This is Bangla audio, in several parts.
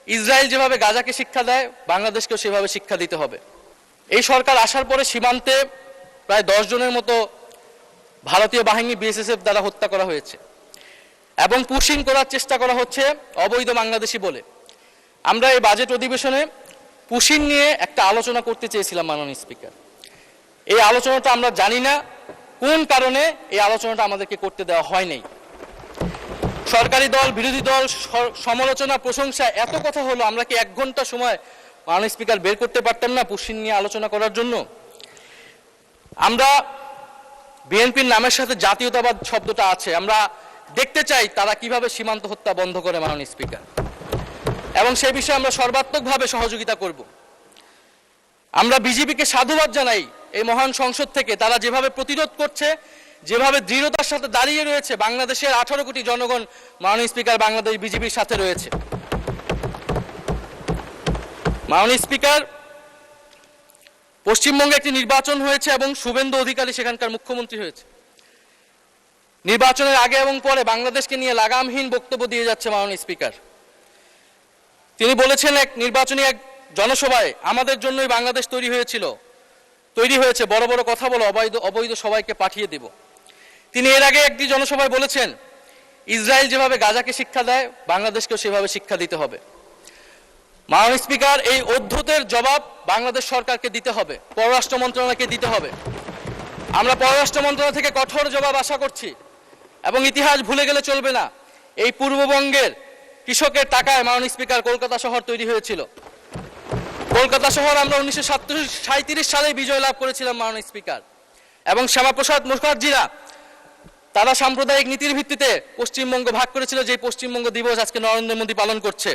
ইসরায়েল যেভাবে গাজাকে শিক্ষা দেয় বাংলাদেশকেও সেভাবে শিক্ষা দিতে হবে। এই সরকার আসার পরে সীমান্তে প্রায় 10 জনের মতো ভারতীয় বাহিনী বিএসএফ দ্বারা হত্যা করা হয়েছে এবং পুশিং করার চেষ্টা করা হচ্ছে অবৈধ বাংলাদেশি বলে। আমরা এই বাজেট অধিবেশনে পুশিং নিয়ে একটা আলোচনা করতে চেয়েছিলাম মাননীয় স্পিকার। এই আলোচনাটা আমরা জানি না কোন কারণে এই আলোচনাটা আমাদেরকে করতে দেওয়া হয়নি। সরকারি দল বিরোধী দল সমালোচনা প্রশংসা এত কথা হলো, আমরা কি 1 ঘন্টা সময় মাননীয় স্পিকার বের করতে পারতাম না পুশিং নিয়ে আলোচনা করার জন্য? আমরা বিএনপির নামের সাথে জাতীয়তাবাদ শব্দটা আছে, আমরা দেখতে চাই তারা কিভাবে সীমান্ত হত্যা বন্ধ করে মাননীয় স্পিকার, এবং সেই বিষয়ে আমরা সর্বাত্মকভাবে সহযোগিতা করব। আমরা বিজেপিকে সাধুবাদ জানাই এই মহান সংসদ থেকে, তারা যেভাবে প্রতিরোধ করছে, যেভাবে দৃঢ়তার সাথে দাঁড়িয়ে রয়েছে। বাংলাদেশের 18 কোটি জনগণ মাননীয় স্পিকার বাংলাদেশ বিজেপির সাথে রয়েছে। মাননীয় স্পিকার, পশ্চিমবঙ্গে একটি নির্বাচন হয়েছে এবং শুভেন্দু অধিকারী সেখানকার মুখ্যমন্ত্রী হয়েছে। নির্বাচনের আগে এবং পরে বাংলাদেশকে নিয়ে লাগামহীন বক্তব্য দিয়ে যাচ্ছে মাননীয় স্পিকার। তিনি বলেছেন নির্বাচনী এক জনসভায়, আমাদের জন্যই বাংলাদেশ তৈরি হয়েছে, বড় বড় কথা বলো, অবৈধ সবাইকে পাঠিয়ে দেব। তিনি এর আগে একটি জনসভায় বলেছেন, ইসরায়েল যেভাবে গাজাকে শিক্ষা দেয় বাংলাদেশকেও সেভাবে শিক্ষা দিতে হবে। মাননীয় স্পিকার, এই অদ্ভুতের জবাব বাংলাদেশ সরকারকে দিতে হবে, পররাষ্ট্র মন্ত্রণালয়কে দিতে হবে। আমরা পররাষ্ট্র মন্ত্রণালয় থেকে কঠোর জবাব আশা করছি এবং ইতিহাস ভুলে গেলে চলবে না। এই পূর্ববঙ্গের কৃষকের টাকায় মাননীয় স্পিকার কলকাতা শহর তৈরি হয়েছিল। কলকাতা শহর আমরা 1937 সালে বিজয় লাভ করেছিলাম মাননীয় স্পিকার, এবং শ্যামাপ্রসাদ মুখার্জিরা তারা সাম্প্রদায়িক নীতির ভিত্তিতে পশ্চিমবঙ্গ ভাগ করেছিল, যে পশ্চিমবঙ্গ দিবস আজকে নরেন্দ্র মোদী পালন করছে।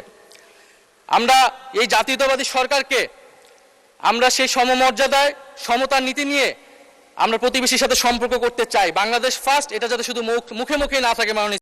আমরা এই জাতীয়তাবাদী সরকারকে আমরা সেই সমমর্যাদায় সমতার নীতি নিয়ে আমরা প্রতিবেশীর সাথে সম্পর্ক করতে চাই। বাংলাদেশ ফার্স্ট, এটা যাতে শুধু মুখে মুখে না থাকে মাননীয়